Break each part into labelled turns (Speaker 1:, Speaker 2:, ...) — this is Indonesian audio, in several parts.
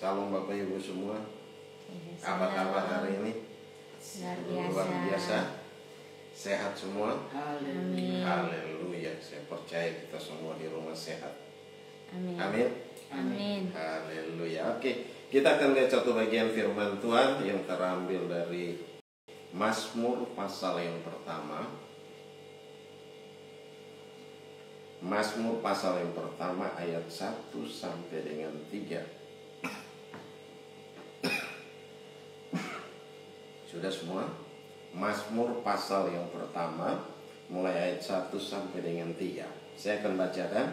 Speaker 1: Salam Bapak Ibu semua. Apa kabar hari ini? Luar biasa. Sehat semua?
Speaker 2: Amin.
Speaker 1: Haleluya. Saya percaya kita semua di rumah sehat.
Speaker 2: Amin.
Speaker 1: Amin.
Speaker 2: Amin.
Speaker 1: Haleluya. Oke, kita akan lihat satu bagian firman Tuhan yang terambil dari Mazmur pasal yang pertama. Mazmur pasal yang pertama ayat 1 sampai dengan 3. Sudah semua? Mazmur pasal yang pertama mulai ayat 1 sampai dengan 3. Saya akan bacakan.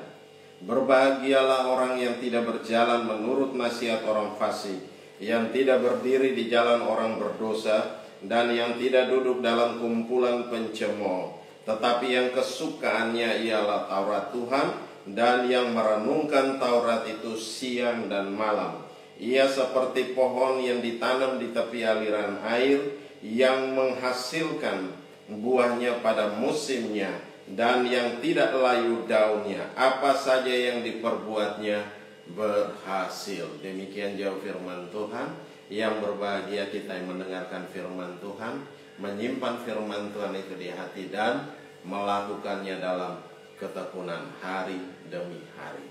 Speaker 1: Berbahagialah orang yang tidak berjalan menurut nasihat orang fasik, yang tidak berdiri di jalan orang berdosa, dan yang tidak duduk dalam kumpulan pencemooh. Tetapi yang kesukaannya ialah Taurat Tuhan, dan yang merenungkan Taurat itu siang dan malam. Ia seperti pohon yang ditanam di tepi aliran air, yang menghasilkan buahnya pada musimnya, dan yang tidak layu daunnya. Apa saja yang diperbuatnya berhasil. Demikian jauh firman Tuhan. Yang berbahagia kita yang mendengarkan firman Tuhan, menyimpan firman Tuhan itu di hati, dan melakukannya dalam ketekunan hari demi hari.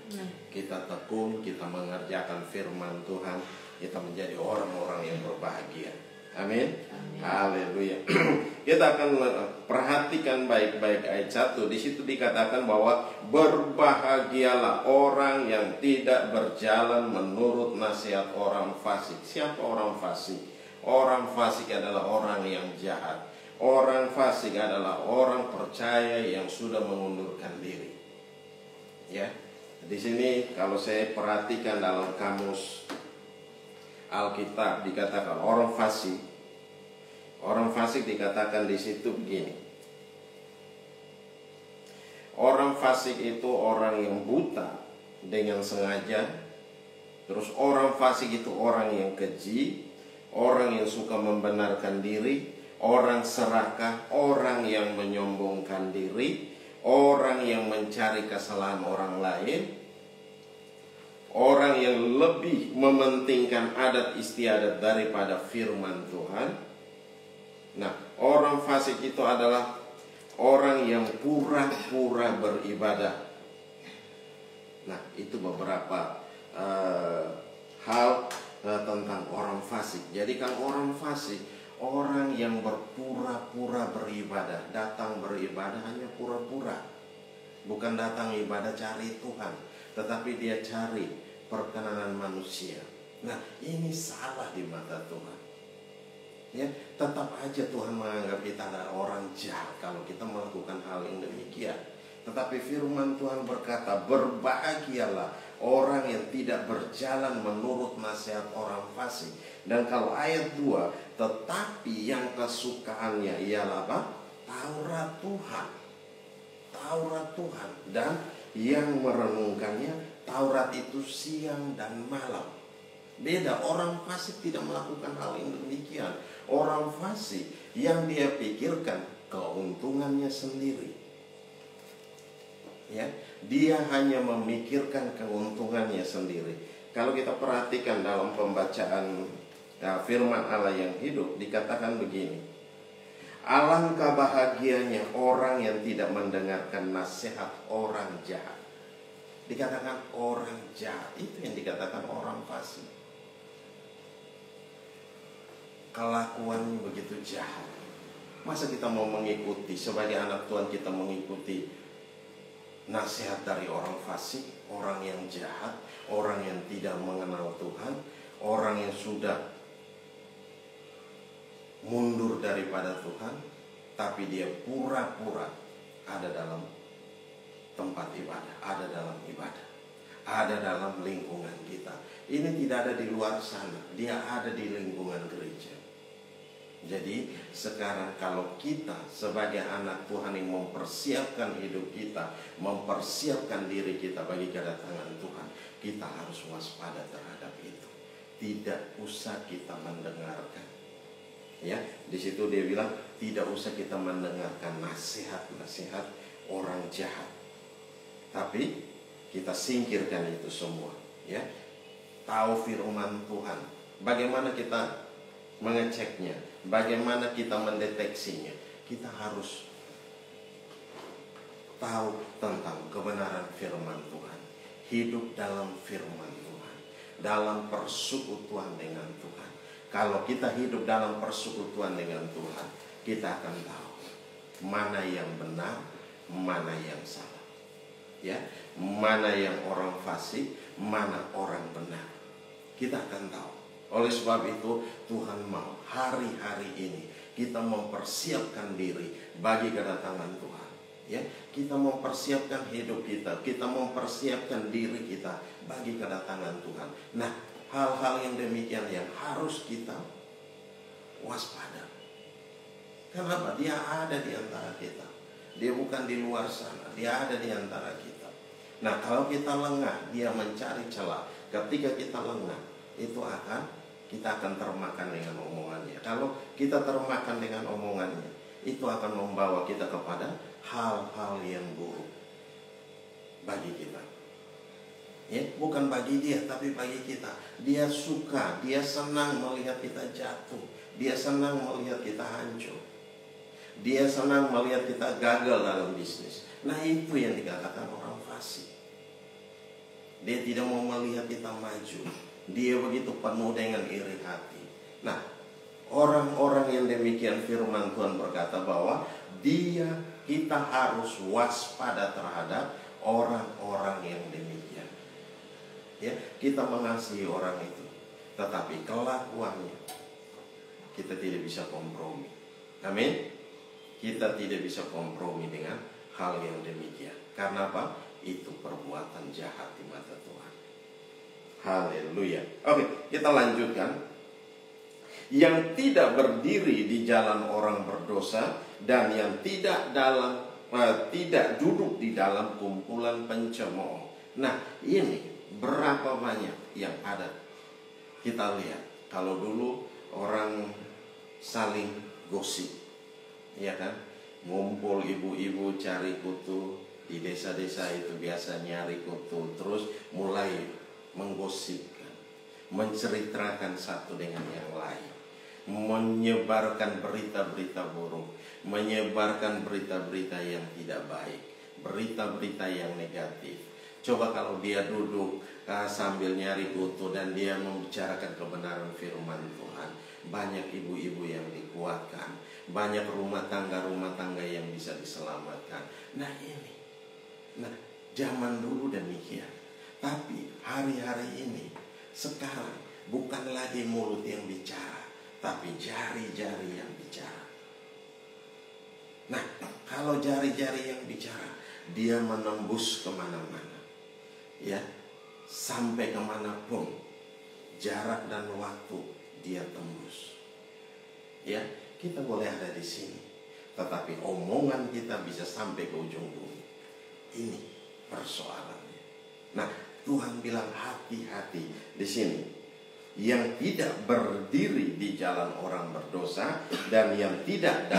Speaker 1: Kita tekun, kita mengerjakan firman Tuhan, kita menjadi orang-orang yang berbahagia. Amin. Haleluya. Kita akan perhatikan baik-baik ayat 1. Di situ dikatakan bahwa berbahagialah orang yang tidak berjalan menurut nasihat orang fasik. Siapa orang fasik? Orang fasik adalah orang yang jahat. Orang fasik adalah orang percaya yang sudah mengundurkan diri. Ya. Di sini kalau saya perhatikan dalam kamus Alkitab dikatakan orang fasik. Orang fasik dikatakan di situ begini. Orang fasik itu orang yang buta dengan sengaja. Terus orang fasik itu orang yang keji, orang yang suka membenarkan diri, orang serakah, orang yang menyombongkan diri, orang yang mencari kesalahan orang lain, orang yang lebih mementingkan adat istiadat daripada firman Tuhan. Nah, orang fasik itu adalah orang yang pura-pura beribadah. Nah, itu beberapa hal tentang orang fasik. Jadi kalau orang fasik, orang yang berpura-pura beribadah, datang beribadah hanya pura-pura. Bukan datang ibadah cari Tuhan, tetapi dia cari perkenanan manusia. Nah, ini salah di mata Tuhan. Ya, tetap aja Tuhan menganggap kita adalah orang jahat kalau kita melakukan hal yang demikian. Tetapi firman Tuhan berkata, berbahagialah orang yang tidak berjalan menurut nasihat orang fasik. Dan kalau ayat 2, tetapi yang kesukaannya ialah apa? Taurat Tuhan. Taurat Tuhan. Dan yang merenungkannya, Taurat itu siang dan malam. Beda, orang fasik tidak melakukan hal yang demikian. Orang fasik yang dia pikirkan keuntungannya sendiri. Ya, dia hanya memikirkan keuntungannya sendiri. Kalau kita perhatikan dalam pembacaan firman Allah yang hidup, dikatakan begini. Alangkah bahagianya orang yang tidak mendengarkan nasihat orang jahat. Dikatakan orang jahat, itu yang dikatakan orang fasik. Kelakuannya begitu jahat. Masa kita mau mengikuti, sebagai anak Tuhan kita mengikuti nasihat dari orang fasik, orang yang jahat, orang yang tidak mengenal Tuhan, orang yang sudah mundur daripada Tuhan, tapi dia pura-pura ada dalam tempat ibadah, ada dalam ibadah, ada dalam lingkungan kita. Ini tidak ada di luar sana, dia ada di lingkungan gereja. Jadi sekarang kalau kita sebagai anak Tuhan yang mempersiapkan hidup kita, mempersiapkan diri kita bagi kedatangan Tuhan, kita harus waspada terhadap itu. Tidak usah kita mendengarkan. Ya, di situ dia bilang tidak usah kita mendengarkan nasihat-nasihat orang jahat. Tapi kita singkirkan itu semua, ya. tahu firman Tuhan. Bagaimana kita mengeceknya? Bagaimana kita mendeteksinya? Kita harus tahu tentang kebenaran firman Tuhan. Hidup dalam firman Tuhan, dalam persekutuan dengan Tuhan. Kalau kita hidup dalam persekutuan dengan Tuhan, kita akan tahu mana yang benar, mana yang salah. Ya, mana yang orang fasik, mana orang benar. Kita akan tahu. Oleh sebab itu Tuhan mau hari-hari ini kita mempersiapkan diri bagi kedatangan Tuhan. Ya, kita mempersiapkan hidup kita mempersiapkan diri kita bagi kedatangan Tuhan. Nah, hal-hal yang demikian yang harus kita waspada. Kenapa? Dia ada di antara kita. Dia bukan di luar sana, dia ada di antara kita. Nah, kalau kita lengah, dia mencari celah. Ketika kita lengah, kita akan termakan dengan omongannya. Kalau kita termakan dengan omongannya, itu akan membawa kita kepada hal-hal yang buruk bagi kita. Ya, bukan bagi dia, tapi bagi kita. Dia suka, dia senang melihat kita jatuh. Dia senang melihat kita hancur. Dia senang melihat kita gagal dalam bisnis. Nah, itu yang dikatakan orang fasik. Dia tidak mau melihat kita maju. Dia begitu penuh dengan iri hati. Nah, orang-orang yang demikian firman Tuhan berkata bahwa kita harus waspada terhadap orang-orang yang demikian. Ya, kita mengasihi orang itu, tetapi kelakuannya kita tidak bisa kompromi. Amin. Kita tidak bisa kompromi dengan hal yang demikian. Karena apa? Itu perbuatan jahat di mata Tuhan. Haleluya. Oke, kita lanjutkan. Yang tidak berdiri di jalan orang berdosa dan yang tidak duduk di dalam kumpulan pencemooh. Nah, ini berapa banyak yang ada? Kita lihat. Kalau dulu orang saling gosip, ya kan? Ngumpul ibu-ibu cari kutu di desa-desa itu, biasa nyari kutu, terus mulai menggosipkan, menceritakan satu dengan yang lain, menyebarkan berita-berita buruk, menyebarkan berita-berita yang tidak baik, berita-berita yang negatif. Coba kalau dia duduk sambil nyari kutu dan dia membicarakan kebenaran firman Tuhan, banyak ibu-ibu yang dikuatkan, banyak rumah tangga yang bisa diselamatkan. Nah, ini. Nah, zaman dulu demikian. Tapi hari-hari ini, sekarang bukan lagi mulut yang bicara, tapi jari-jari yang bicara. Nah, kalau jari-jari yang bicara, dia menembus kemana-mana. Ya, sampai kemanapun jarak dan waktu dia tembus. Ya, kita boleh ada di sini, tetapi omongan kita bisa sampai ke ujung bumi. Ini persoalannya. Nah, Tuhan bilang hati-hati di sini. Yang tidak berdiri di jalan orang berdosa dan yang tidak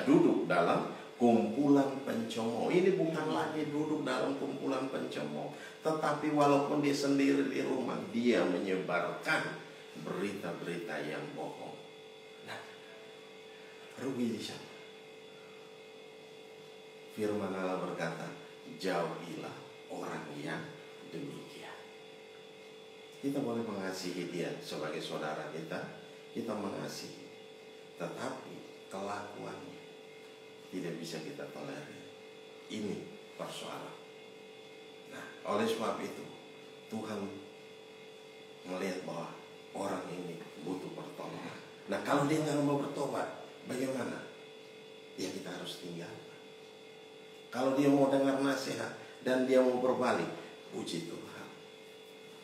Speaker 1: duduk dalam kumpulan pencemooh. Ini bukan lagi duduk dalam kumpulan pencemooh, tetapi walaupun dia sendiri di rumah, dia menyebarkan berita-berita yang bohong. Nah, rugi di sana. Firman Allah berkata, jauhilah orang yang demikian. Kita boleh mengasihi dia sebagai saudara kita mengasihi, tetapi kelakuannya tidak bisa kita tolerir. Ini persoalan. Nah, oleh sebab itu Tuhan melihat bahwa orang ini butuh pertolongan. Nah, kalau dia nggak mau bertobat, bagaimana? Ya, kita harus tinggal. Kalau dia mau dengar nasihat dan dia mau berbalik, puji Tuhan.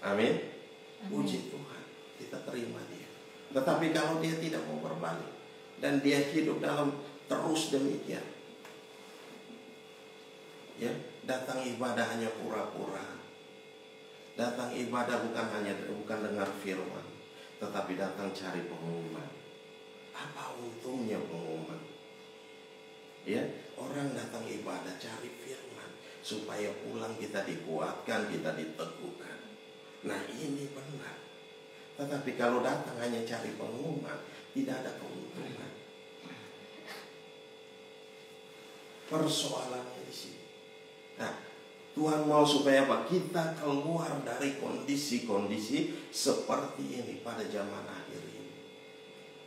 Speaker 1: Amin. Puji Tuhan, kita terima dia. Tetapi kalau dia tidak mau berbalik dan dia hidup dalam terus demikian, ya, datang ibadah hanya pura-pura, datang ibadah bukan dengar firman, tetapi datang cari pengumuman. Apa untungnya pengumuman? Ya, orang datang ibadah cari firman supaya pulang kita dikuatkan, kita diteguhkan. Nah ini benar. Tetapi kalau datang hanya cari pengumuman, tidak ada keuntungan. Persoalannya di sini. Nah, Tuhan mau supaya apa? Kita keluar dari kondisi-kondisi seperti ini pada zaman akhir ini.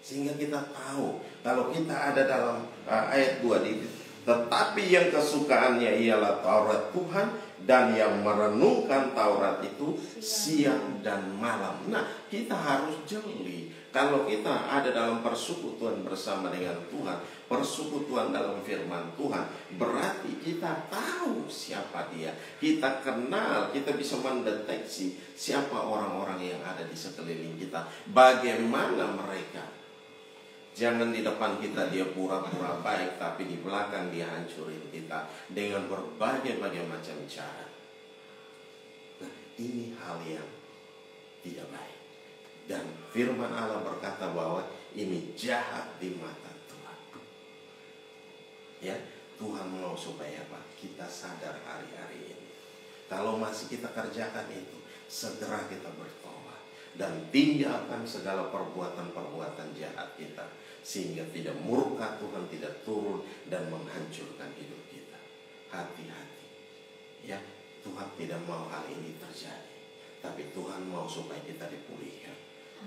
Speaker 1: Sehingga kita tahu kalau kita ada dalam ayat 2 ini, tetapi yang kesukaannya ialah Taurat Tuhan, dan yang merenungkan Taurat itu siang dan malam. Nah, kita harus jeli. Kalau kita ada dalam persekutuan bersama dengan Tuhan, persekutuan dalam firman Tuhan, berarti kita tahu siapa Dia. Kita kenal, kita bisa mendeteksi siapa orang-orang yang ada di sekeliling kita, bagaimana mereka. Jangan di depan kita dia pura-pura baik, tapi di belakang dia hancurin kita dengan berbagai macam cara. Nah, ini hal yang tidak baik. Dan firman Allah berkata bahwa ini jahat di mata Tuhan. Ya, Tuhan mau supaya apa? Kita sadar hari-hari ini. Kalau masih kita kerjakan itu, segera kita bertobat dan tinggalkan segala perbuatan-perbuatan jahat kita, sehingga tidak murka Tuhan tidak turun dan menghancurkan hidup kita. Hati-hati. Ya, Tuhan tidak mau hal ini terjadi, tapi Tuhan mau supaya kita dipulihkan.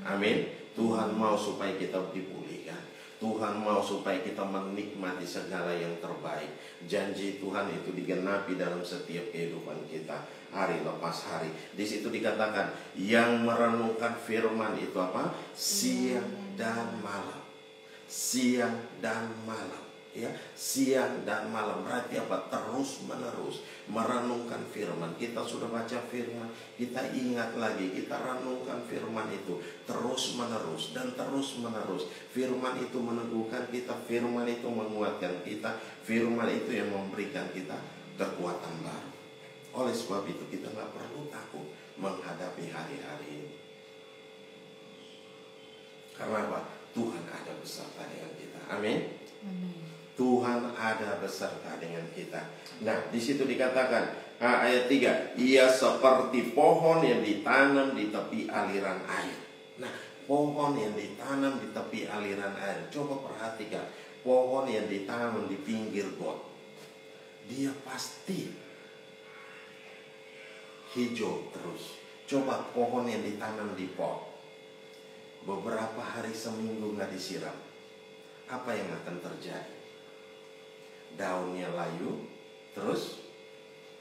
Speaker 1: Amin. Tuhan mau supaya kita dipulihkan. Tuhan mau supaya kita menikmati segala yang terbaik. Janji Tuhan itu digenapi dalam setiap kehidupan kita, hari lepas hari. Di situ dikatakan yang merenungkan firman itu apa? Siang dan malam. Siang dan malam, ya, siang dan malam berarti apa? Terus menerus merenungkan firman. Kita sudah baca firman, kita ingat lagi, kita renungkan firman itu terus menerus dan terus menerus. Firman itu meneguhkan kita, firman itu menguatkan kita, firman itu yang memberikan kita kekuatan baru. Oleh sebab itu kita nggak perlu takut menghadapi hari-hari ini. Karena apa? Tuhan ada beserta dengan kita. Amin. Tuhan ada beserta dengan kita. Nah, di situ dikatakan ayat 3, ia seperti pohon yang ditanam di tepi aliran air. Nah, pohon yang ditanam di tepi aliran air. Coba perhatikan, pohon yang ditanam di pinggir got, dia pasti hijau terus. Coba pohon yang ditanam di pot, beberapa hari seminggu nggak disiram, apa yang akan terjadi? Daunnya layu, terus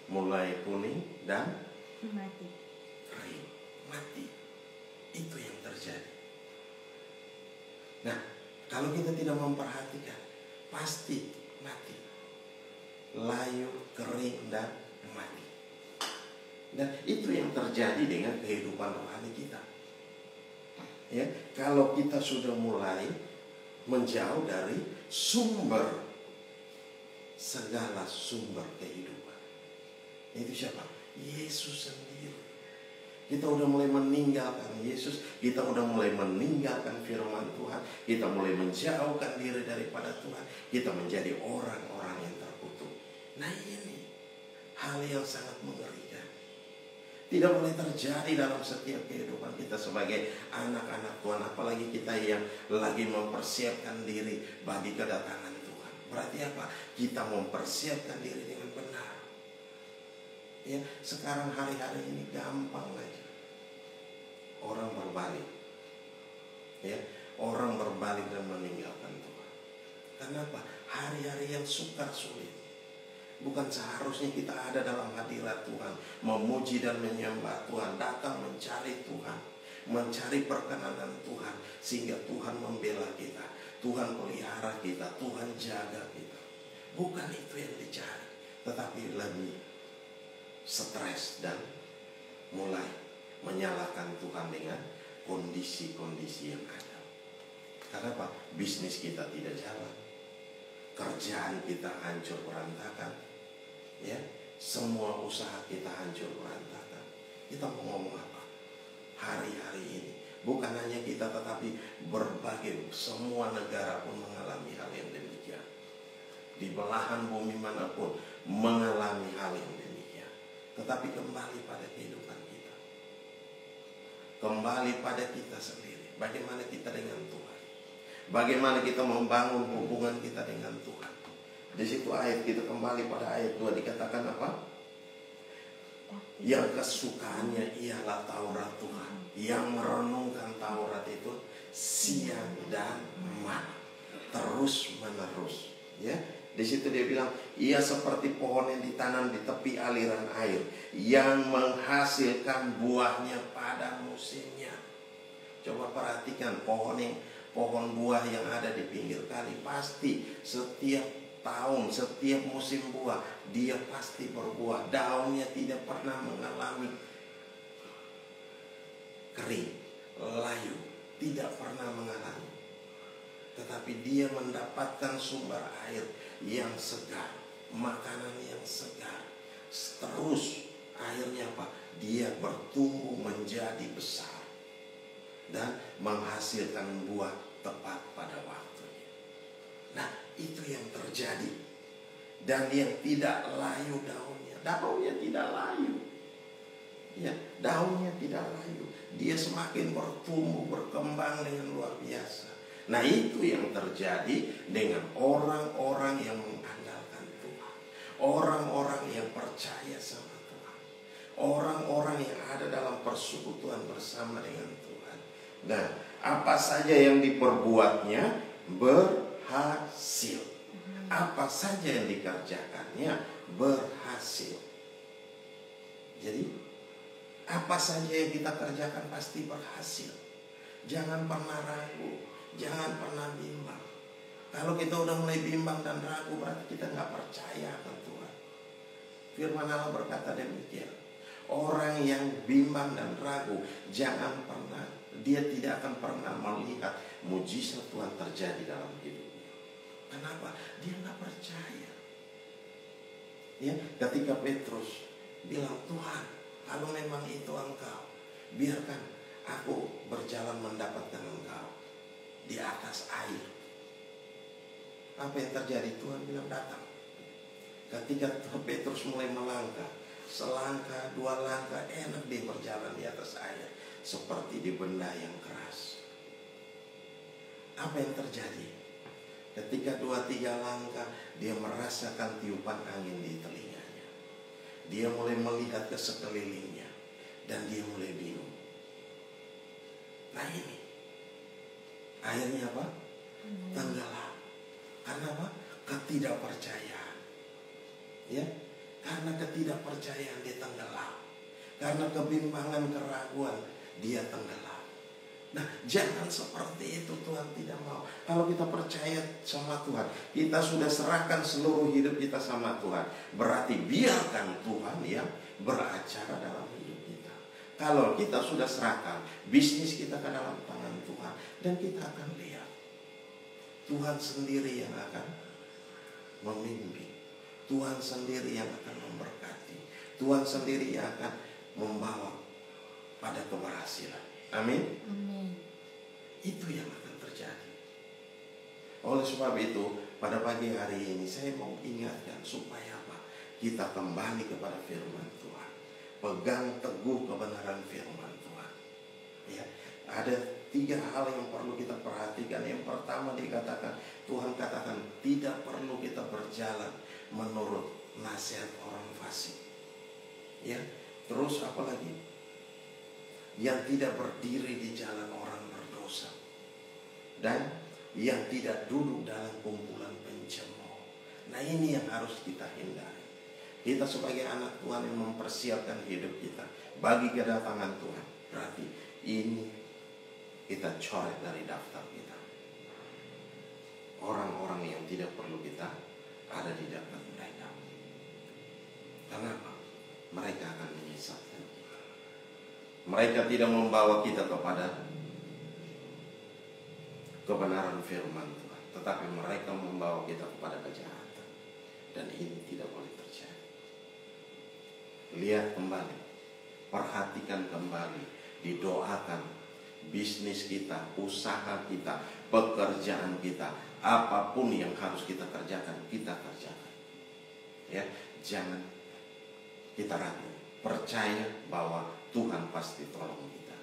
Speaker 1: mulai kuning dan
Speaker 2: mati.
Speaker 1: kering, mati. Itu yang terjadi. Nah, kalau kita tidak memperhatikan, pasti mati. Layu, kering dan mati. Dan itu yang terjadi dengan kehidupan rohani kita. Ya, kalau kita sudah mulai menjauh dari sumber, segala sumber kehidupan, itu siapa? Yesus sendiri. Kita udah mulai meninggalkan Yesus, kita udah mulai meninggalkan firman Tuhan, kita mulai menjauhkan diri daripada Tuhan, kita menjadi orang-orang yang terkutuk. Nah, ini hal yang sangat mengerikan. Tidak boleh terjadi dalam setiap kehidupan kita sebagai anak-anak Tuhan. Apalagi kita yang lagi mempersiapkan diri bagi kedatangan Tuhan. Berarti apa? Kita mempersiapkan diri dengan benar. Ya, sekarang hari-hari ini gampang aja orang berbalik. Ya, orang berbalik dan meninggalkan Tuhan. Kenapa? Hari-hari yang sukar sulit. Bukan seharusnya kita ada dalam hadirat Tuhan, memuji dan menyembah Tuhan, datang mencari Tuhan, mencari perkenanan Tuhan, sehingga Tuhan membela kita, Tuhan pelihara kita, Tuhan jaga kita. Bukan itu yang dicari, tetapi lebih stres dan mulai menyalahkan Tuhan dengan kondisi-kondisi yang ada. Karena apa? Bisnis kita tidak jalan, kerjaan kita hancur berantakan. Ya, semua usaha kita hancur berantakan. Kita mau ngomong apa? Hari-hari ini bukan hanya kita, tetapi berbagai semua negara pun mengalami hal yang demikian. Di belahan bumi manapun mengalami hal yang demikian. Tetapi kembali pada kehidupan kita. kembali pada kita sendiri. Bagaimana kita dengan Tuhan? Bagaimana kita membangun hubungan kita dengan Tuhan? Di situ ayat kita kembali pada ayat 2 dikatakan apa? Yang kesukaannya ialah Taurat Tuhan. Yang merenungkan Taurat itu siang dan malam, terus menerus. Ya, di situ dia bilang, ia seperti pohon yang ditanam di tepi aliran air, yang menghasilkan buahnya pada musimnya. Coba perhatikan pohon buah yang ada di pinggir kali, pasti setiap tahun, setiap musim buah, dia pasti berbuah. Daunnya tidak pernah mengalami kering, layu, tidak pernah mengalami. Tetapi dia mendapatkan sumber air yang segar, makanan yang segar. Terus akhirnya apa? Dia bertumbuh menjadi besar dan menghasilkan buah tepat pada waktunya. Nah, itu yang terjadi. Dan yang tidak layu daunnya tidak layu. Ya, daunnya tidak layu. Dia semakin bertumbuh, berkembang dengan luar biasa. Nah, itu yang terjadi dengan orang-orang yang mengandalkan Tuhan. Orang-orang yang percaya sama Tuhan. Orang-orang yang ada dalam persekutuan bersama dengan Tuhan. Nah, apa saja yang diperbuatnya berhasil. Apa saja yang dikerjakannya berhasil. Jadi, apa saja yang kita kerjakan pasti berhasil. Jangan pernah ragu, jangan pernah bimbang. Kalau kita udah mulai bimbang dan ragu, berarti kita gak percaya akan Tuhan. Firman Allah berkata demikian. Orang yang bimbang dan ragu, dia tidak akan pernah melihat mujizat Tuhan terjadi dalam hidupnya. Kenapa? Dia gak percaya. Ya, ketika Petrus bilang, Tuhan, kalau memang itu Engkau, biarkan aku berjalan mendapatkan Engkau di atas air. Apa yang terjadi? Tuhan bilang datang. Ketika Petrus mulai melangkah, selangkah, dua langkah, enak dia berjalan di atas air, seperti di benda yang keras. Apa yang terjadi? Ketika 2-3 langkah, dia merasakan tiupan angin di telinganya. Dia mulai melihat ke sekelilingnya, dan dia mulai bingung. Nah ini, akhirnya apa? Tenggelam. Karena apa? Ketidakpercayaan. Ya, karena ketidakpercayaan dia tenggelam. Karena kebimbangan, keraguan, dia tenggelam. Nah, jangan seperti itu, Tuhan tidak mau. Kalau kita percaya sama Tuhan, kita sudah serahkan seluruh hidup kita sama Tuhan, berarti biarkan Tuhan yang beracara dalam hidup kita. Kalau kita sudah serahkan bisnis kita ke dalam tangan Tuhan, dan kita akan lihat Tuhan sendiri yang akan memimpin, Tuhan sendiri yang akan memberkati, Tuhan sendiri yang akan membawa pada keberhasilan. Amin.
Speaker 2: Amin.
Speaker 1: Itu yang akan terjadi. Oleh sebab itu, pada pagi hari ini saya mau ingatkan supaya apa? Kita kembali kepada firman Tuhan. Pegang teguh kebenaran firman Tuhan. Ya, ada 3 hal yang perlu kita perhatikan. Yang pertama dikatakan, Tuhan katakan tidak perlu kita berjalan menurut nasihat orang fasik. Ya, terus apa lagi? Yang tidak berdiri di jalan orang berdosa, dan yang tidak duduk dalam kumpulan pencemooh. Nah, ini yang harus kita hindari. Kita sebagai anak Tuhan yang mempersiapkan hidup kita bagi kedatangan Tuhan, berarti ini kita coret dari daftar kita. Orang-orang yang tidak perlu kita ada di daftar mereka. Kenapa? Mereka akan menyesatkan kita. Mereka tidak membawa kita kepada kebenaran firman Tuhan, tetapi mereka membawa kita kepada kejahatan. Dan ini tidak boleh terjadi. Lihat kembali, perhatikan kembali, didoakan bisnis kita, usaha kita, pekerjaan kita, apapun yang harus kita kerjakan, kita kerjakan. Ya, jangan kita ragu. Percaya bahwa Tuhan pasti tolong kita.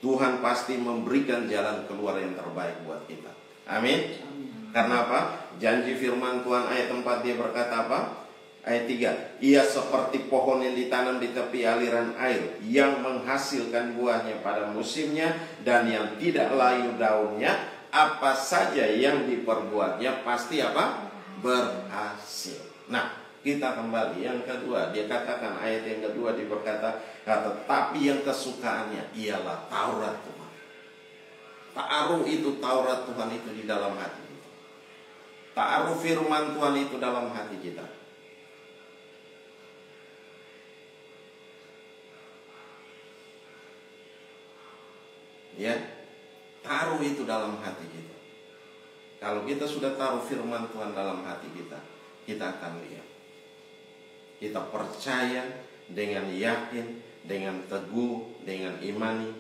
Speaker 1: Tuhan pasti memberikan jalan keluar yang terbaik buat kita. Amin. Karena apa? Janji firman Tuhan ayat 4 dia berkata apa? Ayat 3, ia seperti pohon yang ditanam di tepi aliran air, yang menghasilkan buahnya pada musimnya, dan yang tidak layu daunnya. Apa saja yang diperbuatnya pasti apa? Berhasil. Nah, kita kembali yang kedua. Dia katakan ayat yang kedua, dia berkata, tetapi yang kesukaannya ialah Taurat Tuhan. Ta'aruh itu Taurat Tuhan itu di dalam hati kita. Ta'aruh firman Tuhan itu dalam hati kita. Ya, taruh itu dalam hati kita. Kalau kita sudah taruh firman Tuhan dalam hati kita, kita akan lihat. Kita percaya dengan yakin, dengan teguh, dengan imani,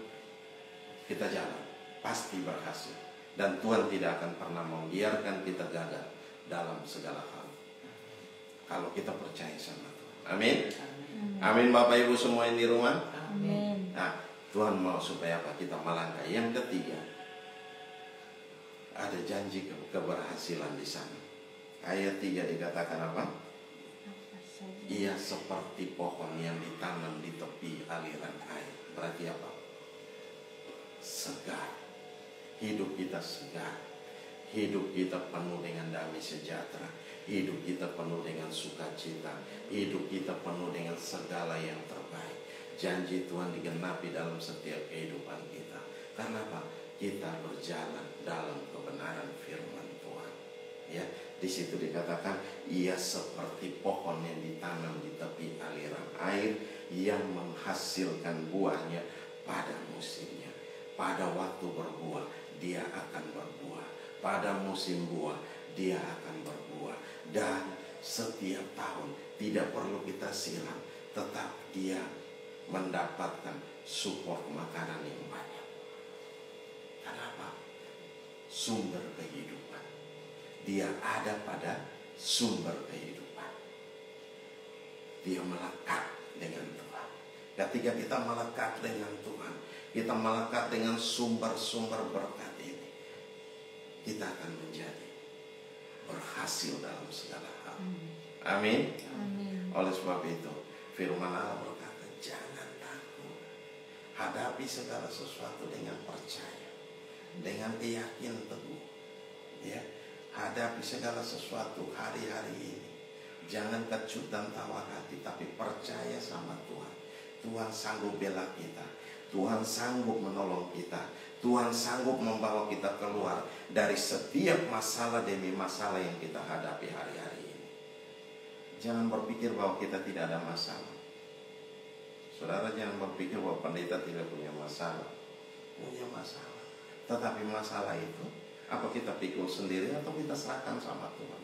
Speaker 1: kita jalan, pasti berhasil. Dan Tuhan tidak akan pernah membiarkan kita gagal dalam segala hal, kalau kita percaya sama Tuhan. Amin. Amin Bapak Ibu semua yang di rumah.
Speaker 2: Amin.
Speaker 1: Nah, Tuhan mau supaya apa? Kita melangkah. Yang ketiga, ada janji keberhasilan di sana. Ayat 3 dikatakan apa? Ia seperti pohon yang ditanam di tepi aliran air. Berarti apa? Segar. Hidup kita segar. Hidup kita penuh dengan damai sejahtera. Hidup kita penuh dengan sukacita. Hidup kita penuh dengan segala yang terbaik. Janji Tuhan digenapi dalam setiap kehidupan kita. Karena apa? Kita berjalan dalam kebenaran firman Tuhan. Ya, di situ dikatakan ia seperti pohon yang ditanam di tepi aliran air, yang menghasilkan buahnya pada musimnya. Pada waktu berbuah, dia akan berbuah. Pada musim buah, dia akan berbuah. Dan setiap tahun tidak perlu kita siram, tetap dia mendapatkan support makanan yang banyak. Kenapa? Sumber kehidupan. Dia ada pada sumber kehidupan. Dia melekat dengan Tuhan. Ketika kita melekat dengan Tuhan, kita melekat dengan sumber-sumber berkat ini, kita akan menjadi berhasil dalam segala hal. Amin.
Speaker 2: Amin.
Speaker 1: Oleh sebab itu, firman Allah berkata, jangan takut. Hadapi segala sesuatu dengan percaya, dengan keyakinan teguh. Ya, hadapi segala sesuatu hari-hari ini. Jangan kecut dan tawar hati, tapi percaya sama Tuhan. Tuhan sanggup bela kita. Tuhan sanggup menolong kita. Tuhan sanggup membawa kita keluar dari setiap masalah demi masalah yang kita hadapi hari-hari ini. Jangan berpikir bahwa kita tidak ada masalah. Saudara, jangan berpikir bahwa pendeta tidak punya masalah. Punya masalah. Tetapi masalah itu, apa kita pikul sendiri atau kita serahkan sama Tuhan?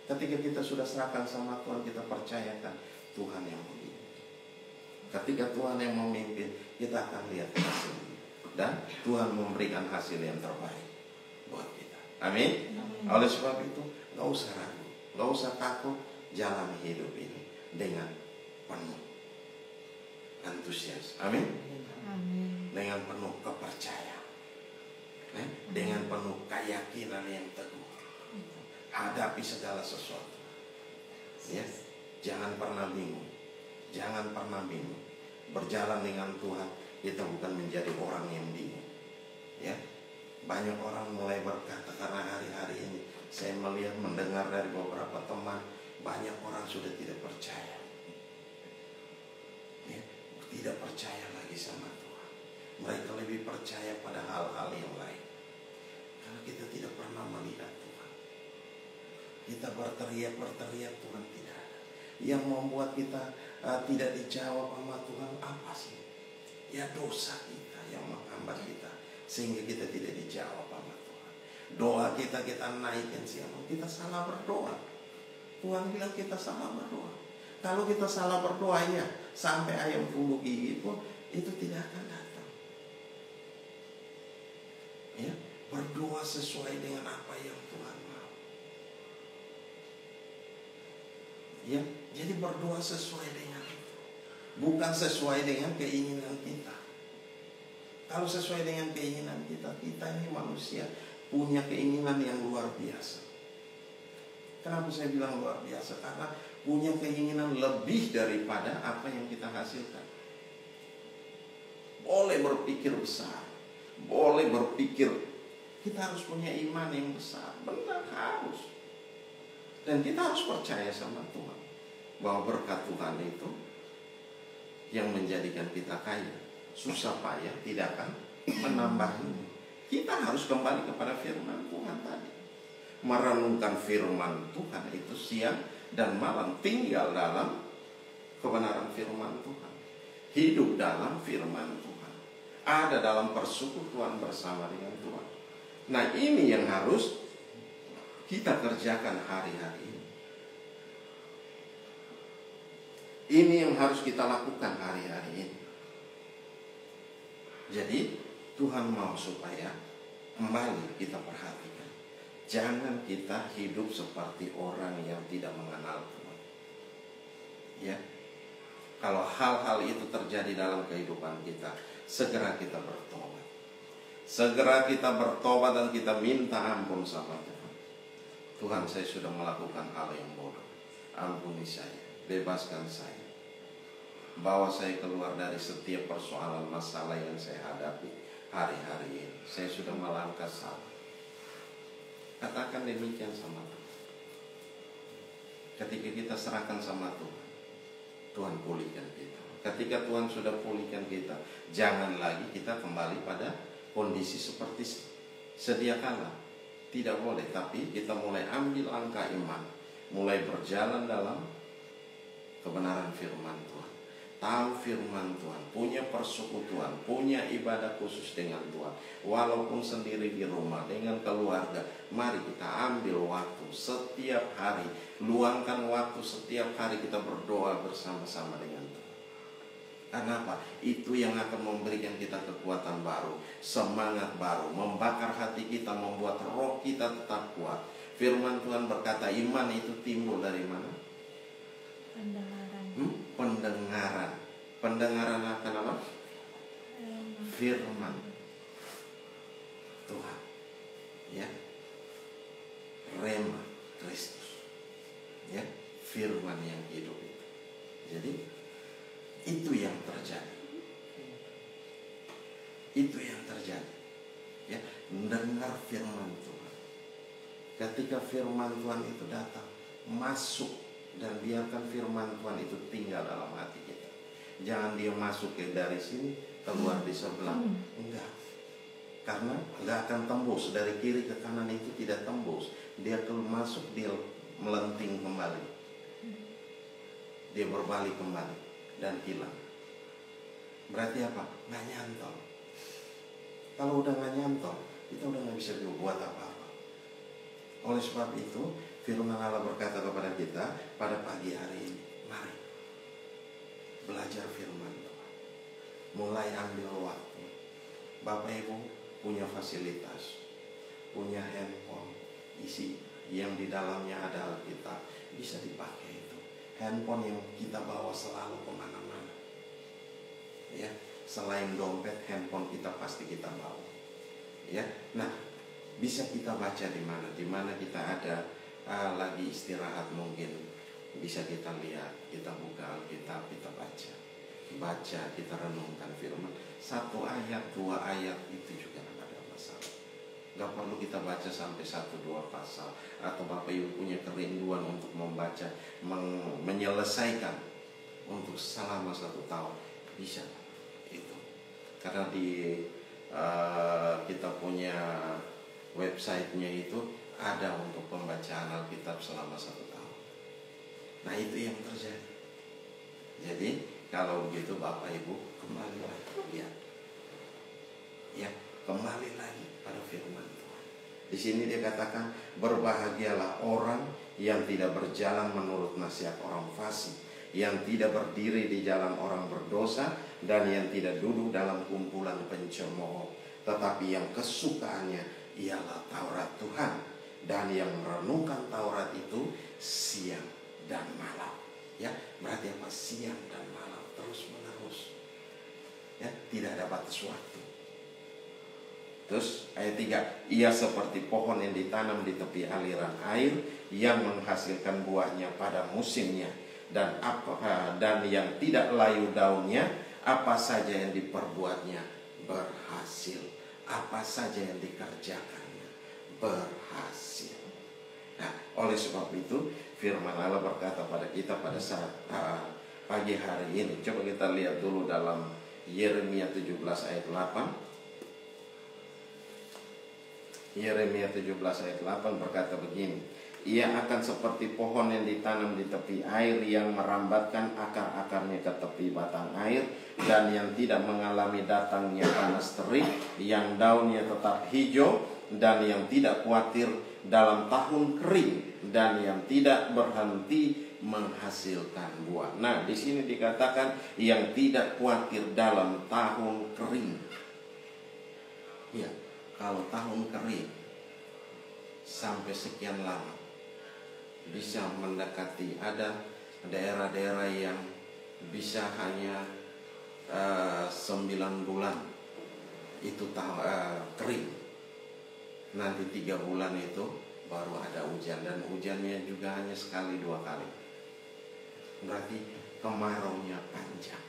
Speaker 1: Ketika kita sudah serahkan sama Tuhan, kita percayakan Tuhan yang memimpin. Ketika Tuhan yang memimpin, kita akan lihat hasilnya. Dan Tuhan memberikan hasil yang terbaik buat kita. Amin. Oleh sebab itu, gak usah ragu, gak usah takut. Jalan hidup ini dengan penuh antusias. Amin.
Speaker 2: Amin.
Speaker 1: Dengan penuh kepercayaan, dengan penuh keyakinan yang teguh. Hadapi segala sesuatu. Ya, jangan pernah bingung. Jangan pernah bingung. Berjalan dengan Tuhan, kita bukan menjadi orang yang bingung. Ya, banyak orang mulai berkata, karena hari-hari ini saya melihat, mendengar dari beberapa teman, banyak orang sudah tidak percaya. Ya, tidak percaya lagi sama Tuhan. Mereka lebih percaya pada hal-hal yang lain. Karena kita tidak pernah melihat Tuhan. Kita berteriak Tuhan tidak ada. Yang membuat kita tidak dijawab sama Tuhan apa sih? Ya dosa kita yang menghambat kita, sehingga kita tidak dijawab sama Tuhan. Doa kita naikkan siapa? Kita salah berdoa. Tuhan bilang kita salah berdoa. Kalau kita salah berdoa, ya sampai ayam tumbuh gigi pun itu tidak akan datang. Ya, berdoa sesuai dengan apa yang Tuhan mau. Ya, jadi berdoa sesuai dengan itu, bukan sesuai dengan keinginan kita. Kalau sesuai dengan keinginan kita, kita ini manusia punya keinginan yang luar biasa. Kenapa saya bilang luar biasa? Karena punya keinginan lebih daripada apa yang kita hasilkan. Boleh berpikir besar, boleh berpikir, kita harus punya iman yang besar. Benar, harus. Dan kita harus percaya sama Tuhan bahwa berkat Tuhan itu yang menjadikan kita kaya. Susah payah tidak akan menambahinya. Kita harus kembali kepada firman Tuhan tadi. Merenungkan firman Tuhan itu siang dan malam, tinggal dalam kebenaran firman Tuhan, hidup dalam firman Tuhan, ada dalam persekutuan bersama dengan Tuhan. Nah, ini yang harus kita kerjakan hari-hari ini. Ini yang harus kita lakukan hari-hari ini. Jadi Tuhan mau supaya kembali kita perhatikan, jangan kita hidup seperti orang yang tidak mengenal Tuhan. Ya, kalau hal-hal itu terjadi dalam kehidupan kita, segera kita bertobat. Segera kita bertobat dan kita minta ampun sama Tuhan. Tuhan, saya sudah melakukan hal yang bodoh. Ampuni saya, bebaskan saya. Bawa saya keluar dari setiap persoalan masalah yang saya hadapi hari-hari ini. Saya sudah melangkah salah. Katakan demikian sama Tuhan. Ketika kita serahkan sama Tuhan, Tuhan pulihkan kita. Ketika Tuhan sudah pulihkan kita, jangan lagi kita kembali pada kondisi seperti sedia kala. Tidak boleh, tapi kita mulai ambil langkah iman, mulai berjalan dalam kebenaran firman Tuhan, tahu firman Tuhan, punya persekutuan, punya ibadah khusus dengan Tuhan. Walaupun sendiri di rumah dengan keluarga, mari kita ambil waktu setiap hari, luangkan waktu setiap hari kita berdoa bersama-sama dengan Tuhan. Kenapa? Itu yang akan memberikan kita kekuatan baru, semangat baru, membakar hati kita, membuat roh kita tetap kuat. Firman Tuhan berkata, iman itu timbul dari mana?
Speaker 2: Pendengaran.
Speaker 1: Pendengaran. Pendengaran akan apa? Firman Tuhan. Ya. Rema Kristus. Ya, firman yang hidup itu. Jadi itu yang terjadi. Itu yang terjadi. Ya, mendengar firman Tuhan. Ketika firman Tuhan itu datang, masuk, dan biarkan firman Tuhan itu tinggal dalam hati kita. Jangan dia masuk dari sini, keluar di sebelah. Enggak. Karena enggak akan tembus dari kiri ke kanan, itu tidak tembus. Dia keluar masuk, dia melenting kembali. Dia berbalik kembali dan hilang. Berarti apa? Nggak nyantol. Kalau udah nggak nyantol, kita udah nggak bisa berbuat apa-apa. Oleh sebab itu, firman Allah berkata kepada kita pada pagi hari ini, mari belajar firman Tuhan. Mulai ambil waktu. Bapak Ibu punya fasilitas, punya handphone, isi yang di dalamnya ada Alkitab, bisa dipakai itu. Handphone yang kita bawa selalu kemana-mana. Ya, selain dompet, handphone kita pasti kita bawa. Ya, nah, bisa kita baca di mana? Di mana kita ada lagi istirahat mungkin, bisa kita lihat, kita buka Alkitab, kita baca, kita renungkan firman. 1 ayat, 2 ayat itu juga tidak ada masalah. Gak perlu kita baca sampai 1-2 pasal. Atau Bapak Ibu punya kerinduan untuk membaca, menyelesaikan untuk selama 1 tahun, bisa itu. Karena di kita punya websitenya itu ada untuk pembacaan Alkitab selama 1 tahun. Nah, itu yang terjadi. Jadi kalau begitu Bapak Ibu kembali lagi, ya, kembali lagi pada firman Tuhan. Di sini dia katakan, berbahagialah orang yang tidak berjalan menurut nasihat orang fasik, yang tidak berdiri di jalan orang berdosa, dan yang tidak duduk dalam kumpulan pencemooh, tetapi yang kesukaannya ialah Taurat Tuhan, dan yang merenungkan Taurat itu siang dan malam. Ya, berarti apa? Siang dan malam, terus menerus. Ya, tidak ada batas waktu. Terus ayat 3, ia seperti pohon yang ditanam di tepi aliran air yang menghasilkan buahnya pada musimnya, dan yang tidak layu daunnya, apa saja yang diperbuatnya berhasil, apa saja yang dikerjakannya berhasil. Nah, oleh sebab itu firman Allah berkata pada kita pada saat pagi hari ini. Coba kita lihat dulu dalam Yeremia 17 ayat 8. Yeremia 17 ayat 8 berkata begini, ia akan seperti pohon yang ditanam di tepi air, yang merambatkan akar-akarnya ke tepi batang air, dan yang tidak mengalami datangnya panas terik, yang daunnya tetap hijau, dan yang tidak khawatir dalam tahun kering, dan yang tidak berhenti menghasilkan buah. Nah, di sini dikatakan yang tidak khawatir dalam tahun kering. Ya, kalau tahun kering sampai sekian lama, bisa mendekati, ada daerah-daerah yang bisa hanya 9 bulan itu kering. Nanti 3 bulan itu baru ada hujan, dan hujannya juga hanya sekali 2 kali. Berarti kemaraunya panjang.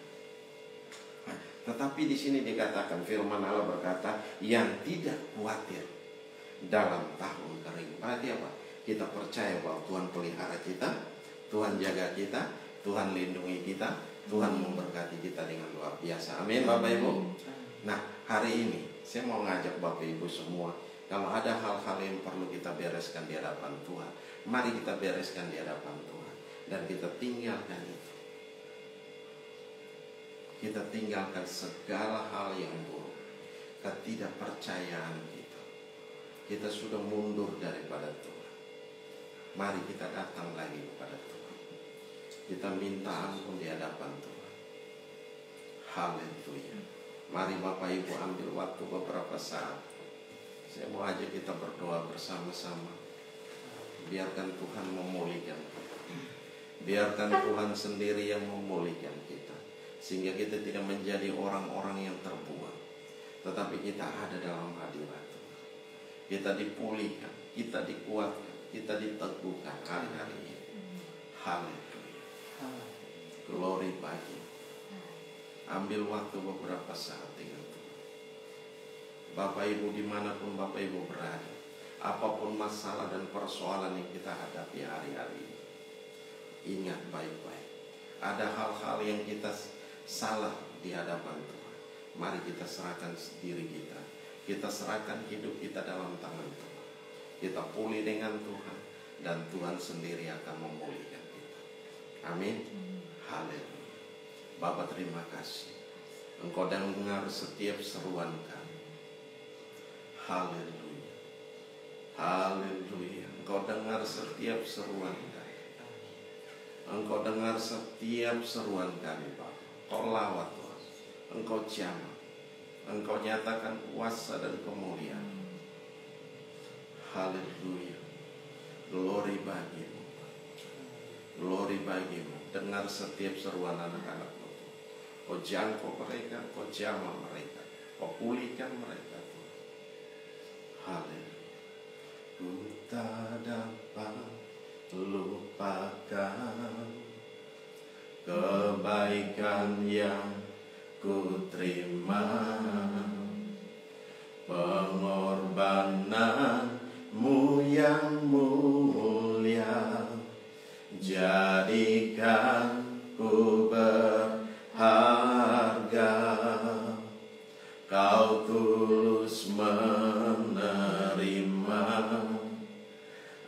Speaker 1: Tetapi di sini dikatakan, firman Allah berkata, yang tidak khawatir dalam tahun kering. Berarti apa? Kita percaya bahwa Tuhan pelihara kita, Tuhan jaga kita, Tuhan lindungi kita, Tuhan memberkati kita dengan luar biasa. Amin, Bapak Ibu. Nah, hari ini saya mau ngajak Bapak Ibu semua, kalau ada hal-hal yang perlu kita bereskan di hadapan Tuhan, mari kita bereskan di hadapan Tuhan, dan kita tinggalkan itu. Kita tinggalkan segala hal yang buruk, ketidakpercayaan kita. Kita sudah mundur daripada Tuhan. Mari kita datang lagi kepada Tuhan. Kita minta ampun di hadapan Tuhan. Haleluya. Mari Bapak Ibu ambil waktu beberapa saat. Saya mau ajak kita berdoa bersama-sama. Biarkan Tuhan memulihkan kita. Biarkan Tuhan sendiri yang memulihkan kita, sehingga kita tidak menjadi orang-orang yang terbuang, tetapi kita ada dalam hadirat Tuhan. Kita dipulihkan, kita dikuatkan, kita diteguhkan hari-hari ini. Haleluya. Glory bagi. Ambil waktu beberapa saat dengan Tuhan. Bapak Ibu dimanapun Bapak Ibu berada, apapun masalah dan persoalan yang kita hadapi hari-hari ini, ingat baik-baik, ada hal-hal yang kita salah di hadapan Tuhan. Mari kita serahkan diri kita. Kita serahkan hidup kita dalam tangan Tuhan. Kita pulih dengan Tuhan, dan Tuhan sendiri akan memulihkan kita. Amin. Haleluya. Bapa, terima kasih. Engkau dengar setiap seruan kami. Haleluya. Haleluya. Engkau dengar setiap seruan kami. Engkau dengar setiap seruan kami, Bapak. Engkau lawat Tuhan. Engkau jamah. Engkau nyatakan kuasa dan kemuliaan. Haleluya. Glory bagimu. Glory bagimu. Dengar setiap seruan anak-anakmu. Kau jangkau mereka, kau jamah mereka, kau pulihkan mereka Tuhan. Haleluya. Ku tak dapat lupakan kebaikan yang ku terima, pengorbananmu yang mulia, jadikan ku berharga. Kau tulus menerima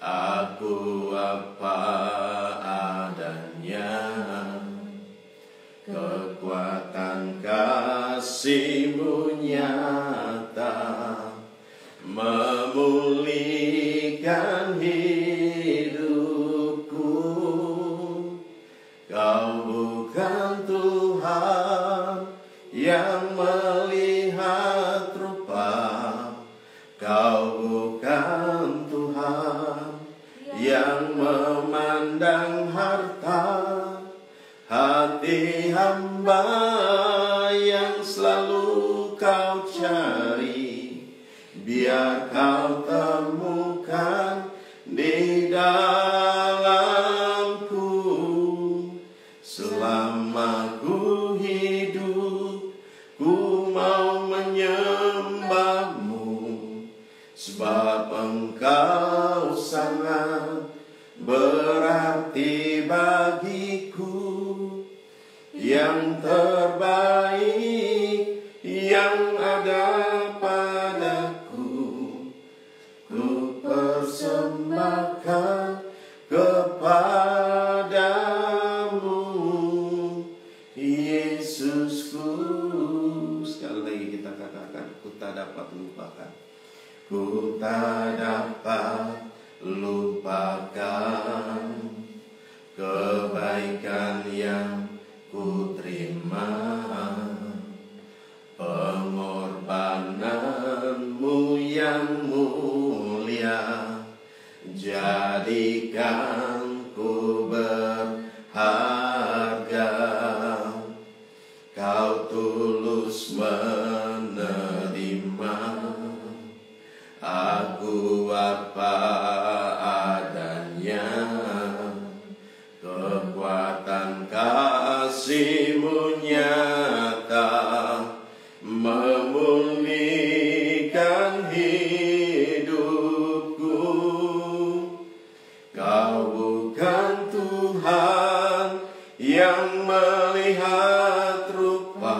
Speaker 1: aku apa adanya. Kekuatan kasih-Mu nyata, memulihkan hidupku. Kau bukan Tuhan yang melihat rupa, Kau bukan Tuhan yang memandang harta. Hati hamba yang selalu Kau cari, biar kau temukan di dalamku. Selama ku hidup, ku mau menyembahmu, sebab Engkau sangat berarti bagiku. Yang terbaik yang ada padaku, ku persembahkan kepadamu, Yesusku. Sekali lagi kita katakan, ku tak dapat lupakan. Ku tak dapat lupakan kebaikan yang ku terima, pengorbananmu yang mulia, jadikan ku berharga. Kau tulus menerima aku apa adanya, kekuatan kasih-Mu nyata memulihkan hidupku. Kau bukan Tuhan yang melihat rupa,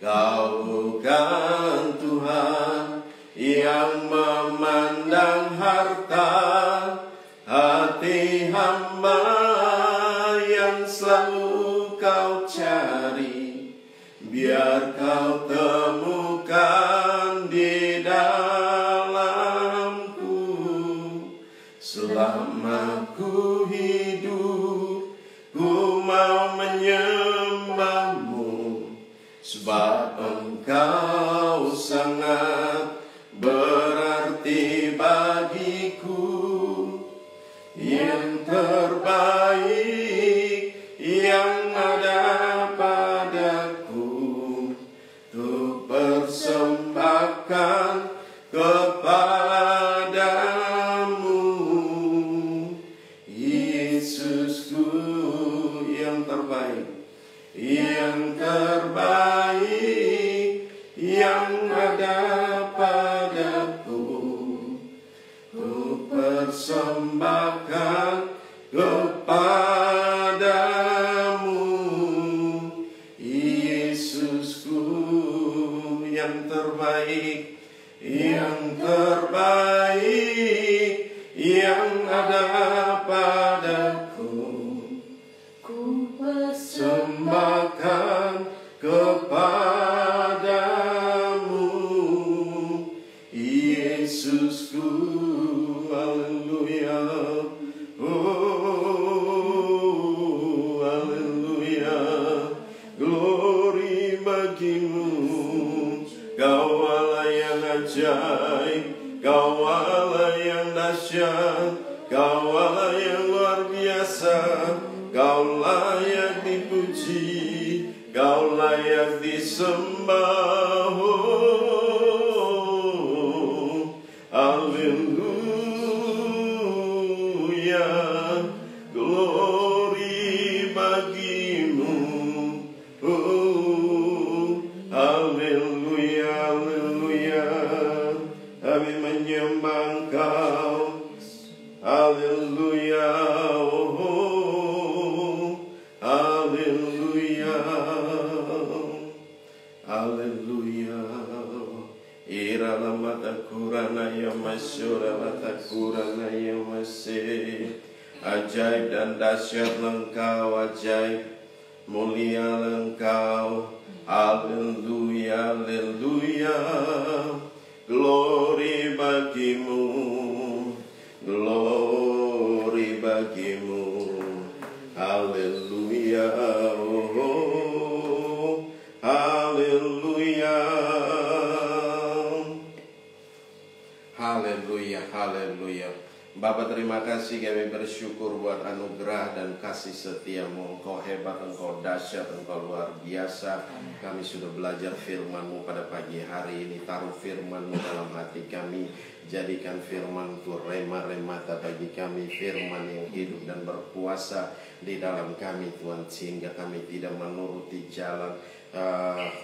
Speaker 1: Kau bukan Tuhan yang memandang harta. Hati hamba yang selalu Kau cari, biar Kau temukan di dalamku. Selama ku hidup, ku mau menyembahmu, sebab Engkau sangat berarti bagiku. Yang terbaik yang ada padaku, ku persembahkan kepadamu, Yesusku. Yang terbaik, yang terbaik yang ada padaku, ku persembahkan kepadamu, Yesusku. Yang terbaik, yang terbaik yang ada padaku, ku persembahkan kepadamu, Yesusku. Haleluya, oh haleluya, glory bagimu. Kau Allah yang ajaib, Kau Allah yang dahsyat, Kau Allah yang luar biasa. Kau layak dipuji, Kau layak disembah. Oh, haleluya, glory bagimu. Oh, haleluya, haleluya, kami menyembah Engkau. Haleluya, oh, haleluya, haleluya. Irala mata kurana ya masyura mata kurana ya masih. Ajaib dan dahsyat Engkau, ajaib mulia Engkau. Haleluya, haleluya, glory bagimu, glory bagimu. Haleluya, oh, haleluya, haleluya, haleluya. Bapa, terima kasih, kami bersyukur buat anugerah dan kasih setiamu. Engkau hebat, engkau dahsyat, engkau luar biasa. Kami sudah belajar firman-Mu pada pagi hari ini. Taruh firman-Mu dalam hati kami. Jadikan firman itu rema-remata bagi kami, firman yang hidup dan berkuasa di dalam kami, Tuhan, sehingga kami tidak menuruti jalan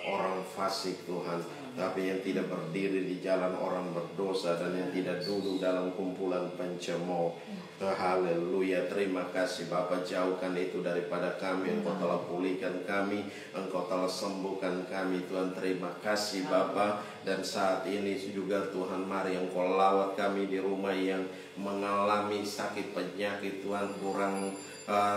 Speaker 1: orang fasik, Tuhan, tapi yang tidak berdiri di jalan orang berdosa, dan yang tidak duduk dalam kumpulan pencemooh. Haleluya, terima kasih Bapa. Jauhkan itu daripada kami. Engkau telah pulihkan kami, Engkau telah sembuhkan kami, Tuhan. Terima kasih Bapa. Dan saat ini juga Tuhan, mari Engkau lawat kami di rumah yang mengalami sakit penyakit, Tuhan, kurang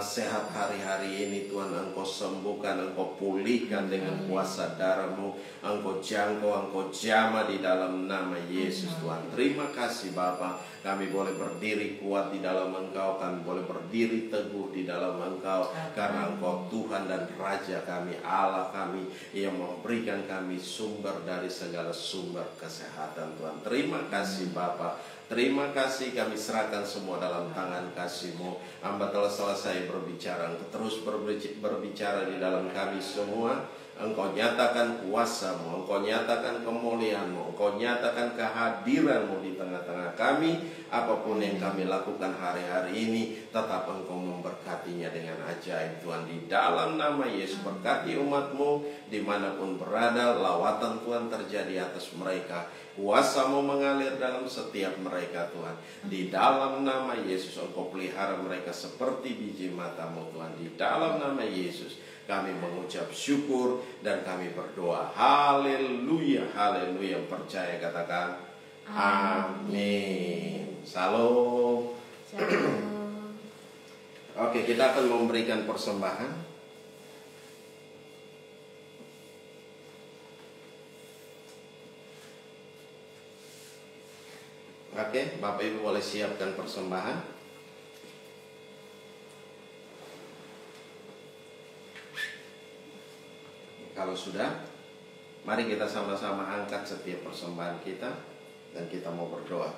Speaker 1: sehat hari-hari ini, Tuhan. Engkau sembuhkan, Engkau pulihkan dengan kuasa darah-Mu. Engkau jangkau, Engkau jamah di dalam nama Yesus, Tuhan. Terima kasih Bapa. Kami boleh berdiri kuat di dalam Engkau, kami boleh berdiri teguh di dalam Engkau, karena Engkau Tuhan dan Raja kami, Allah kami, yang memberikan kami sumber dari segala sumber kesehatan, Tuhan. Terima kasih Bapa. Terima kasih, kami serahkan semua dalam tangan kasih-Mu. Hamba telah selesai berbicara, Engkau terus berbicara di dalam kami semua. Engkau nyatakan kuasa-Mu, Engkau nyatakan kemuliaan-Mu, Engkau nyatakan kehadiran-Mu di tengah-tengah kami. Apapun yang kami lakukan hari-hari ini, tetap Engkau memberkatinya dengan ajaib, Tuhan. Di dalam nama Yesus, berkati umat-Mu dimanapun berada. Lawatan Tuhan terjadi atas mereka, kuasa-Mu mengalir dalam setiap mereka, Tuhan. Di dalam nama Yesus, Engkau pelihara mereka seperti biji mata-Mu, Tuhan. Di dalam nama Yesus kami mengucap syukur dan kami berdoa. Haleluya, haleluya. Percaya katakan amin. Salam. Oke, kita akan memberikan persembahan. Oke, Bapak Ibu boleh siapkan persembahan. Kalau sudah, mari kita sama-sama angkat setiap persembahan kita dan kita mau berdoa.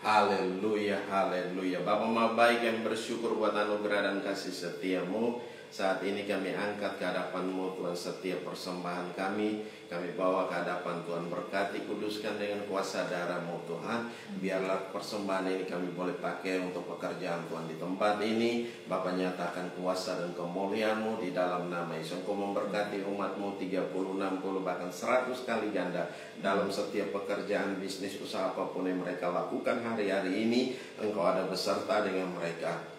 Speaker 1: Haleluya, haleluya. Bapa Maha Baik, yang bersyukur buat anugerah dan kasih setia-Mu. Saat ini kami angkat ke hadapan-Mu, Tuhan, setiap persembahan kami bawa ke hadapan Tuhan. Berkati, kuduskan dengan kuasa darah-Mu, Tuhan. Biarlah persembahan ini kami boleh pakai untuk pekerjaan Tuhan di tempat ini. Bapa, nyatakan kuasa dan kemuliaan-Mu di dalam nama Yesus. Engkau memberkati umat-Mu 30, 60, bahkan 100 kali ganda dalam setiap pekerjaan, bisnis, usaha apapun yang mereka lakukan hari-hari ini. Engkau ada beserta dengan mereka.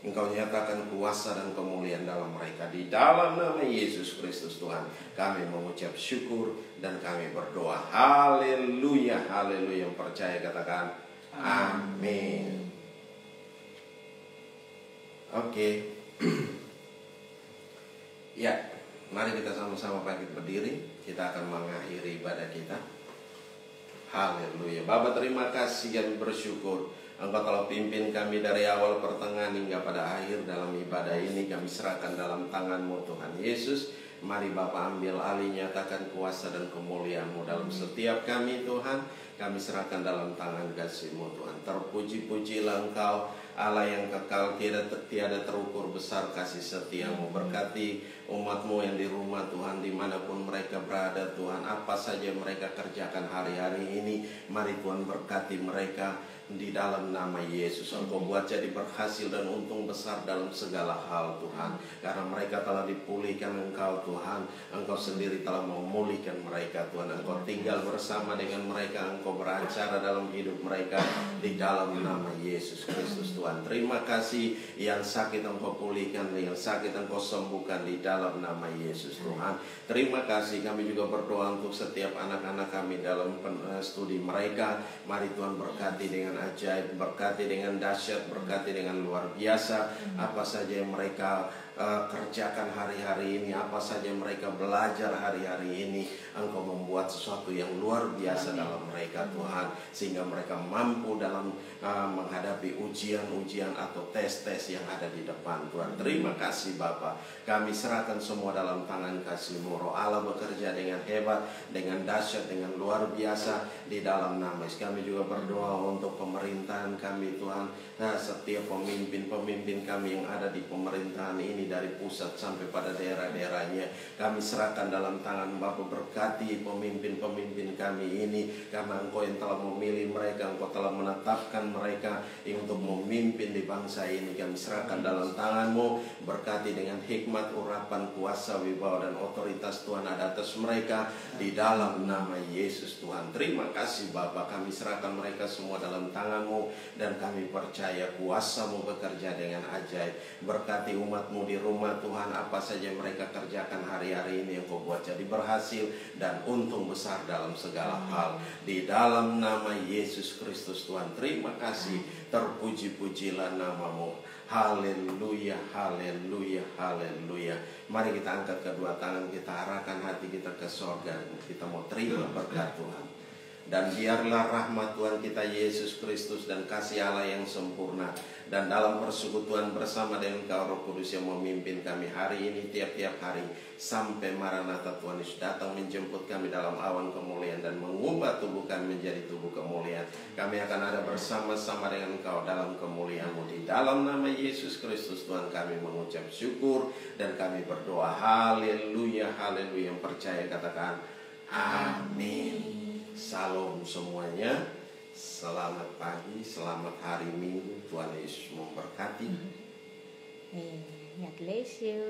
Speaker 1: Engkau nyatakan kuasa dan kemuliaan dalam mereka. Di dalam nama Yesus Kristus, Tuhan, kami mengucap syukur dan kami berdoa. Haleluya, haleluya. Yang percaya katakan amin. Oke. Ya, mari kita sama-sama bangkit berdiri. Kita akan mengakhiri ibadah kita. Haleluya. Bapa, terima kasih, kami bersyukur Engkau telah pimpin kami dari awal, pertengahan hingga pada akhir dalam ibadah ini. Kami serahkan dalam tangan-Mu, Tuhan Yesus. Mari Bapa ambil alih, nyatakan kuasa dan kemuliaan-Mu dalam setiap kami, Tuhan. Kami serahkan dalam tangan kasih-Mu, Tuhan. Terpuji-pujilah Engkau, Allah yang kekal, tiada terukur besar kasih setia-Mu. Berkati umat-Mu yang di rumah, Tuhan, dimanapun mereka berada, Tuhan. Apa saja mereka kerjakan hari-hari ini, mari Tuhan berkati mereka di dalam nama Yesus. Engkau buat jadi berhasil dan untung besar dalam segala hal, Tuhan. Karena mereka telah dipulihkan Engkau, Tuhan. Engkau sendiri telah memulihkan mereka, Tuhan. Engkau tinggal bersama dengan mereka. Engkau beracara dalam hidup mereka di dalam nama Yesus Kristus, Tuhan. Terima kasih, yang sakit Engkau pulihkan, yang sakit Engkau sembuhkan di dalam nama Yesus, Tuhan. Terima kasih. Kami juga berdoa untuk setiap anak-anak kami dalam studi mereka. Mari Tuhan berkati dengan ajaib, berkati dengan dahsyat, berkati dengan luar biasa. Apa saja yang mereka kerjakan hari-hari ini, apa saja mereka belajar hari-hari ini, Engkau membuat sesuatu yang luar biasa dalam mereka Tuhan, sehingga mereka mampu dalam menghadapi ujian-ujian atau tes-tes yang ada di depan Tuhan. Terima kasih Bapa, kami serahkan semua dalam tangan kasih-Mu. Roh Allah bekerja dengan hebat, dengan dahsyat, dengan luar biasa di dalam nama Yesus. Kami juga berdoa untuk pemerintahan kami Tuhan, setiap pemimpin-pemimpin kami yang ada di pemerintahan ini, dari pusat sampai pada daerah-daerahnya, kami serahkan dalam tangan Bapa. Berkati pemimpin-pemimpin kami ini, karena Engkau yang telah memilih mereka, Engkau telah menetapkan mereka untuk memimpin di bangsa ini. Kami serahkan dalam tangan-Mu. Berkati dengan hikmat, urapan, kuasa, wibawa dan otoritas Tuhan ada atas mereka di dalam nama Yesus Tuhan. Terima kasih Bapa, kami serahkan mereka semua dalam tangan-Mu, dan kami percaya kuasa-Mu bekerja dengan ajaib. Berkati umat-Mu di rumah Tuhan, apa saja mereka kerjakan hari-hari ini Engkau buat jadi berhasil dan untung besar dalam segala hal di dalam nama Yesus Kristus Tuhan. Terima kasih, terpuji-pujilah nama-Mu. Haleluya, haleluya, haleluya. Mari kita angkat kedua tangan, kita arahkan hati kita ke surga. Kita mau terima berkat Tuhan. Dan biarlah rahmat Tuhan kita Yesus Kristus dan kasih Allah yang sempurna, dan dalam persekutuan bersama dengan Engkau Roh Kudus yang memimpin kami hari ini, tiap-tiap hari sampai Maranatha Tuhan Yesus datang menjemput kami dalam awan kemuliaan dan mengubah tubuh kami menjadi tubuh kemuliaan. Kami akan ada bersama-sama dengan Engkau dalam kemuliaan-Mu. Di dalam nama Yesus Kristus Tuhan kami mengucap syukur dan kami berdoa. Haleluya, haleluya. Yang percaya katakan amin. Salam semuanya. Selamat pagi, selamat hari Minggu. Tuhan Yesus memberkati.
Speaker 2: God bless you.